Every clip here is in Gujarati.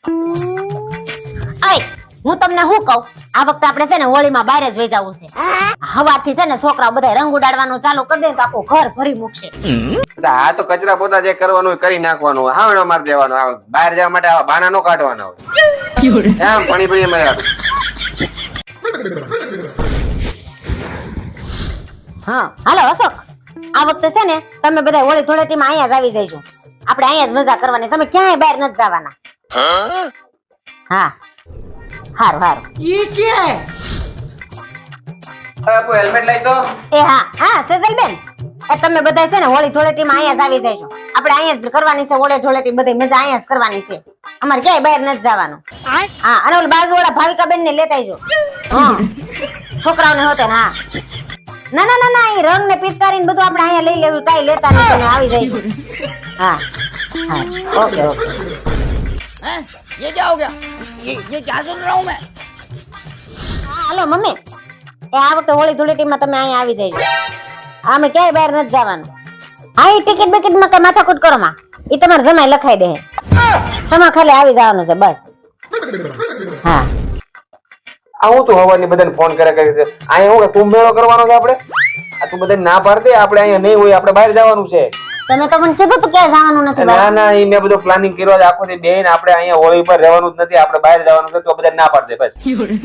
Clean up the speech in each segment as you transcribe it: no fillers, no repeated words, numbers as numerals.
આય હું તમને શું કહું, આ વખતે આપણે છે ને હોળીમાં બહાર જ વહી જવું છે. હવારથી છે ને છોકરાઓ બધા રંગ ઉડાડવાનું ચાલુ કરી દે તો આખું ઘર ભરી મૂકશે. આ તો કચરા પોતા જે કરવાનું હોય કરી નાખવાનું હોય, હાવડો માર દેવાનો. બહાર જવા માટે આવા બાના નો કાઢવાના હોય. એમ પાણી પીએ મજા. હા હાલો અશોક, આ વખતે છે ને તમે બધા હોળી ધૂળેટીમાં અહીંયા જ આવી જઈજો. આપણે અહીંયા જ મજા કરવાની, તમે ક્યાંય બહાર નથી જવાના. હા હારું હારું. ये क्या है? આપો હેલ્મેટ લઈ તો. એ હા હા સેજલબેન, એ તમે બધા છે ને હોળી ધૂળેટીમાં અહીંયા જ આવી જઈજો. આપણે અહીંયા જ કરવાની છે હોળી ધૂળેટી, બધી મજા અહીંયા જ કરવાની છે. અમારે ક્યાંય બહાર નથી જવાનું. હા અને ઓલા બાજુવાળા ભાવિકાબેન ને લેતા આવજો. હા છોકરાઓને હોતે ને. હા ના ના ના ના, એ રંગ ને પિચકારી ને બધું આપણે અહીંયા લઈ લેવું, કાઈ લેતા નથી, તમે આવી જઈજો. હા હા ઓકે ઓકે. ये क्या हो गया? ये क्या सुन रहा हूँ मैं? હા હાલો મમ્મી, એ આ વખતે હોળી ધૂળેટીમાં તમે અહીંયા આવી જઈજો. અમે ક્યાંય બહાર નથી જવાનું. હા એ ટિકિટ બિકિટમાં કઈ માથાકૂટ કરો માં, એ તમારે જમાઈ લખાઈ દે. તમારે ખાલી આવી જવાનું છે બસ. હા આવું તો હવાની બધાને ફોન કરે છે. અહીંયા હું કુંભ મેળો કરવાનો છે આપણે. આ તું બધાને ના પાડ દે, આપણે અહીંયા નહીં હોય, આપણે બહાર જવાનું છે. તમે તો મને કીધું તું ક્યાં જવાનું નથી. ના ના, એ મેં બધું પ્લાનિંગ કર્યો છે આખો દી બેન. આપણે અહીંયા હોળી પર રહેવાનું જ નથી, આપણે બહાર જવાનું છે. તો બધા ના પાડ દે બસ.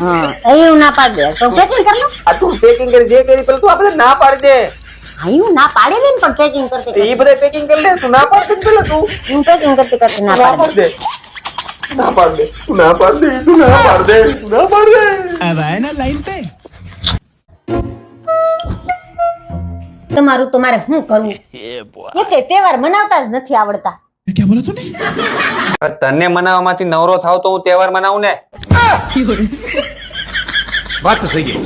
હા એવું ના પાડ દે તો પેકિંગ કરી લો. આ તું પેકિંગ કરી જે કરી પેલું તું આ બધા ના પાડી દે. હા હું ના પાડી દે પણ પેકિંગ કરતી એ બધા પેકિંગ કરી લે, તું ના પાડ દે પેલા તું. હું પેકિંગ કરતી કરતી ના પાડી દે. ના પાડ દે, તું ના પાડ દે, તું ના પાડ દે, તું ના પાડ દે. अब आए ना लाइन पे। તમારું તો મારે શું કરવું? એ કે તહેવાર મનાવતા જ નથી આવડતા. क्या बोला तूने? તને મનાવવામાંથી નવરો થાવ તો હું તહેવાર મનાવું ને. बात तो सही है।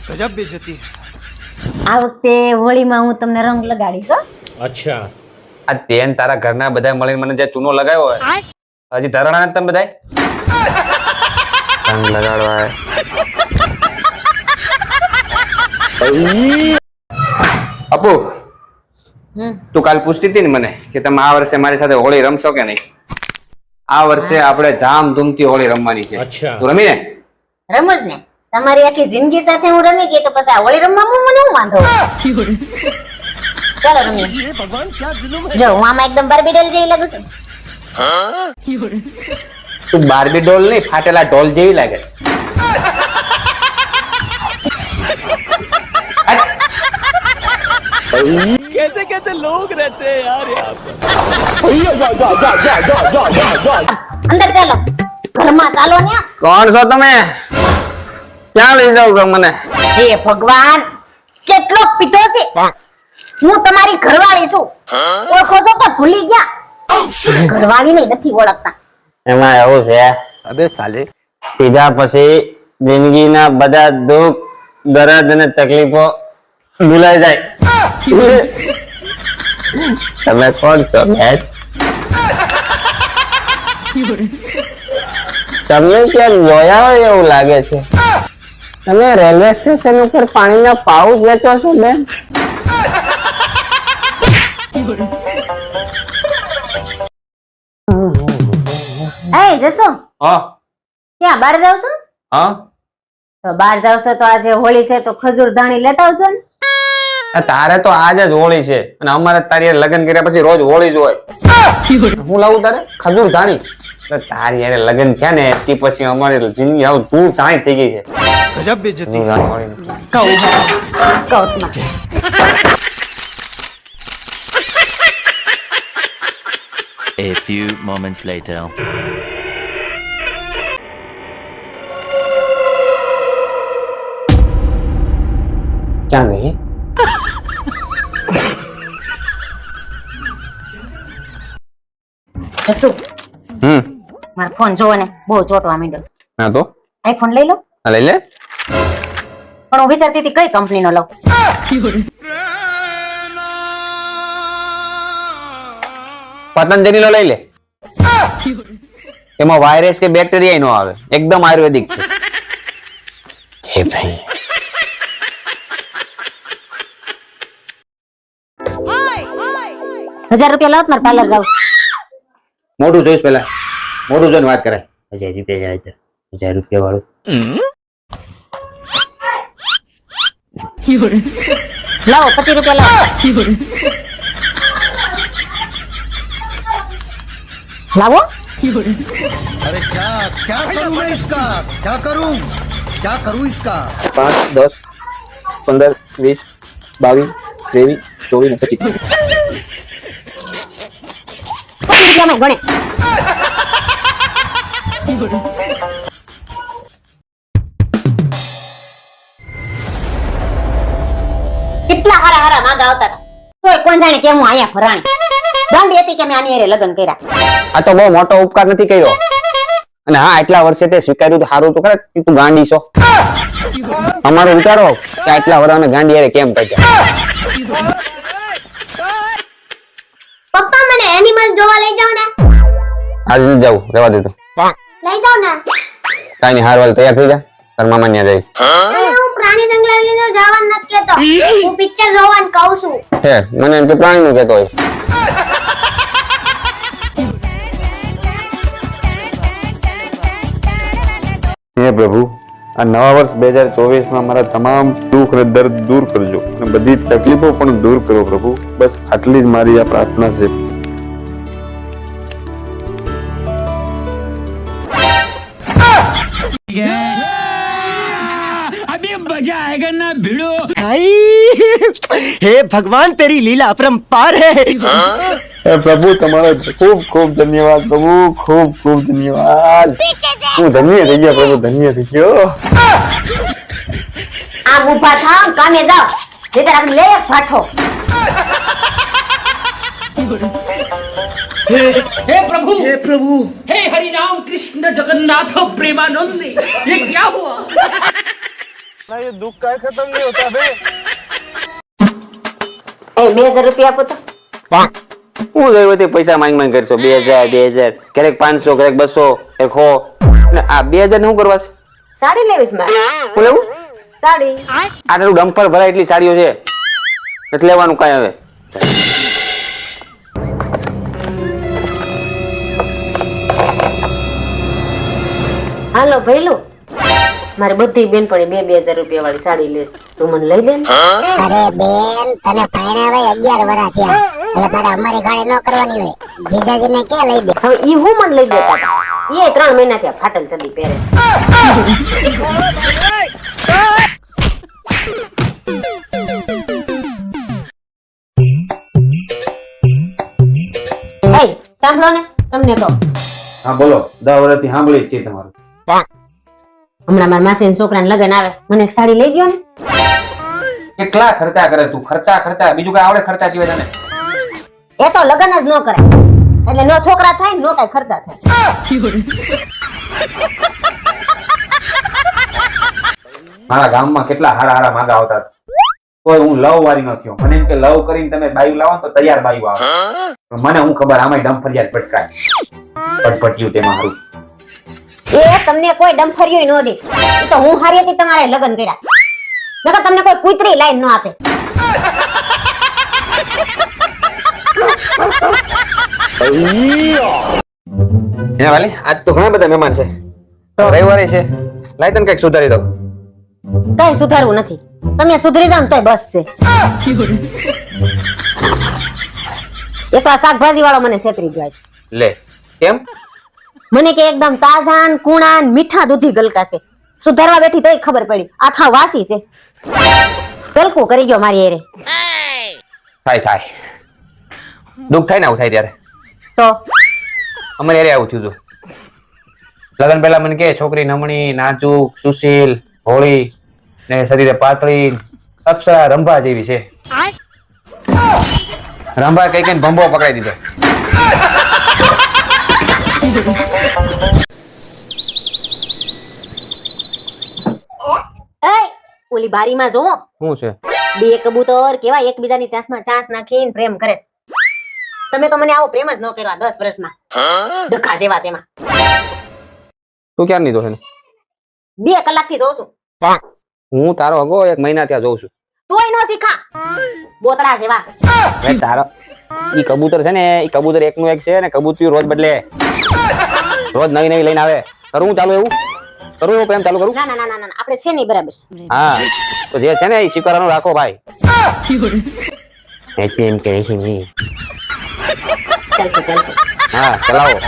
गजब बेइज्जती। આ વખતે હોળીમાં હું તમને રંગ લગાડીશ હો. अच्छा। આ તેન તારા ઘરના બધા મળીને મને જે ચૂનો લગાવ્યો હોય, હજી ધરાણા તમે બધાય રંગ લગાડવા. અપુ તું કાલ પૂછતી હતી ને મને કે તમે આ વર્ષે મારી સાથે હોળી રમશો કે નહીં. આ વર્ષે આપણે ધામધૂમથી હોળી રમવાની છે. અચ્છા. તું રમી ને? રમું જ ને, તમારી આખી જિંદગી સાથે હું રમી ગઈ તો પછી આ હોળી રમવામાં મને શું વાંધો? ચાલો રમીએ. જો હું આમાં એકદમ બાર્બી ડોલ જેવી લાગુ છું. તું બાર્બી ડોલ નહીં, ફાટેલા ઢોલ જેવી લાગે છે. कैसे कैसे लोग रहते हैं यार यहाँ पे। અંદર ચાલો, ઘરમાં ચાલો ને. કોણ છો તમે? ક્યાં લઈ જાવ છો મને? હે ભગવાન, કેટલો પીધો છે. હું તમારી ઘરવાળી છું, ઓળખો છો તો ભૂલી ગયા. ઘરવાળીને નથી ઓળખતા. એમાં એવું છે, अबे साले। પીધા પછી જિંદગીના બધા દુઃખ દર્દ અને તકલીફો ભૂલાઈ જાય. તમે કોણ છો બેન? તમને ક્યાંક જોયા હોય એવું લાગે છે. તમે રેલવે સ્ટેશન ઉપર પાણીના પાઉચ વેચો છો બેન? એ જસો હા ક્યાં બહાર જાવ છો? હા, તો બહાર જાવ છો તો આજે હોળી છે તો ખજૂર ધાણી લેતા આવજો ને. તારે તો આજ જ હોળી છે અને અમારે તારી હારે લગ્ન કર્યા પછી રોજ હોળી જ હોય. હું લાવું તારે ખજૂર ધાણી? તારી હારે લગ્ન થયા ને તે પછી અમારી જિંદગી આવું ધૂળ ધાણી થઈ ગઈ છે. गजब बेइज्जती। A few moments later. ક્યાં ગઈ? જસુ મારો ફોન જોવો ને, બહુ ચોટવા માંડ્યો છે. હા તો આઈફોન લઈ લો. લઈ લે. પણ હું વિચારતી હતી કઈ કંપનીનો લઉં. પતંજલિ નો લઈ લે. એમાં વાયરસ કે બેક્ટેરિયા નો આવે, એકદમ આયુર્વેદિક છે. હે ભાઈ, ₹1000 લાવો, મારે પાર્લર જાવ. મોઢું જોઈશ પેલા. મોટું જોઈને વાત કરે. 1000 રૂપિયા જાય તો 1000 રૂપિયા વાળું. લાવો 25 રૂપિયા લાવો. લાવો. अरे क्या करूं मैं इसका क्या करूं इसका 5, 10, 15, 20, 22, 23, 24 ને 25. 25 રૂપિયામાં ગણે. કેટલા હારા હારા માંગા આવતા હતા તોય કોણ જાણે કે હું અહીંયા ફરાણી ગાંડી હતી કે મેં આની હારે લગ્ન કર્યા. આ તો બહુ મોટો ઉપકાર નથી કર્યો. અને હા એટલા વર્ષે તે સ્વીકાર્યું તો સારું તો કરે કે તું ગાંડી છો. અમારો વિચારો કે આટલા વર્ષને ગાંડી હારે કેમ કાઢ્યા. પપ્પા મને એનિમલ જોવા લઈ જાવ ને. આજે નથી જાવું રહેવા દે તું. લઈ જાવ ને. કાઈ નહીં હારવાલ તૈયાર થઈ જા તાર મામા ન્યા જાય. હું પ્રાણી સંગ્રહાલયમાં જવાનું નથી કહેતો. હું પિક્ચર જોવાનું કહું છું. હે મને એમ કે પ્રાણીનું કહેતો હોય. હે પ્રભુ આ નવા વર્ષ 2024 માં મારા તમામ દુઃખ અને દર્દ દૂર કરજો અને બધી તકલીફો પણ દૂર કરો પ્રભુ. બસ આટલી જ મારી આ પ્રાર્થના છે. अभी मजा आएगा ना भिड़ो. हे भगवान तेरी लीला अपरंपार है હે પ્રભુ તમારો ખૂબ ખૂબ ધન્યવાદ પ્રભુ, ખૂબ ખૂબ ધન્યવાદ. હું ધન્ય થઈ ગયો પ્રભુ, ધન્ય થઈ ગયો. આ ઊભા થાવ કામે જાવ નહીતર આપણે લે ફાટો. हे प्रभु हे हरि राम कृष्ण जगन्नाथ प्रेमानंद ये क्या हुआ. ये दुख का खत्म नहीं होता बे. એ 2000 રૂપિયા આપો તો. હું જોયું તે પૈસા માંગ માંગ કરશો 2000 ક્યારેક 500 ક્યારેક 200 ક્યારેક 100 ને આ 2000 ને શું કરવા છે. સાડી લેવીસ મારે. હું લેવું સાડી. આટલું ડમ્પર ભરાય એટલી સાડીઓ છે એટલે લેવાનું કાંઈ હવે. હાલો ભઈલું મારે બધી બેનપણી 2000 રૂપિયા વાળી સાડી લેસ તું મને લઈ દે ને. અરે બેન તને પરણાવે 11 વર્ષ થયા હવે તારે અમારી ગાડી ન કરવાની હોય જીજાજીને ક્યાં લઈ દે હવે ઈ હું મને લઈ દેતા હતા. એ 3 મહિના થયા ફાટલ ચડી પહેરે. એય સાંભળો ને તમને કહું હા બોલો 10 વર્ષથી સાંભળી જ છે તમારું. હમણાં મારા માસીના છોકરાને લગન આવે છે. મને એક સાડી લઈ ગયો ને. કેટલા ખર્ચા કરે તું. ખર્ચા બીજું કઈ આવડે ખર્ચા સિવાય તને. એ તો લગન જ ન કરાય એટલે નો છોકરા થાય ને નો કઈ ખર્ચા થાય. મારા ગામમાં કેટલા હારા હારા માંગા આવતા હતા. કોઈ હું લવ વાળી ન થયો. મને એમ કે લવ કરીને તમે બાયું લાવો તો તૈયાર બાયું આવે. પણ મને હું ખબર આમાં ડંફરિયા પટકાય પટપટ્યું તેમાં હારું. એ તમને કોઈ ડંફરિયો ન દે. એ તો હું હારી હતી તમારે લગન કર્યા નકર તમને કોઈ કુતરી લાઈન ન આપે. હે વાલી આજ તો ઘણા બધા મહેમાન છે. રવિવારે છે લાઈ તને કઈક સુધારી દઉં. કઈ સુધારવું નથી. તમે સુધરી જાવ ને તોય બસ છે. એ તો આ શાકભાજી વાળો મને છેતરી ગયો છે. લે કેમ. મને કે એકદમ તાજા ને કુણા ને મીઠા દૂધી ગલકા છે. સુધારવા બેઠી તોય ખબર પડી આખા વાસી છે. ગલકું કરી ગયો મારી એરે. થાય દુઃખ થાય ને આવું થાય ત્યારે. તો અમારે એરે આવું થયું હતું. લગન પહેલા મને કે છોકરી નમણી નાજુક સુશીલ હોળી ને શરીરે પાતળી અપ્સરા રંભા જેવી છે. રંભા કઈ કઈ ભંભો પકડાઈ દીધો. એય ઓલી બારીમાં જો શું છે. બે કબૂતર કેવા એકબીજાની ચાંસમાં ચાંસ નાખીને પ્રેમ કરે છે. તમે તો મને આવો પ્રેમ જ ન કર્યો 10 વર્ષમાં. ડખા જેવા તેમાં. તું ક્યાં નીધો છે 2 કલાકથી જોઉં છું. હું તારો અગો 1 મહિના ત્યાં જોઉં છું. તોય નો શીખા બોતડા જેવા. ભાઈ તારો ઈ કબૂતર છે ને ઈ કબૂતર એકનું એક છે ને કબૂતર રોજ બદલે. રોજ નવી નવી લઈને આવે. કરું ચાલુ એવું? કરું એવું પ્રેમ ચાલુ કરું? ના ના ના ના ના આપણે છે નહીં બરાબર છે. હા તો જે છે ને એ સ્વીકારવાનું રાખો ભાઈ. એમ કે છે નહીં. ચાલશે ચાલશે. હા ચલાવો.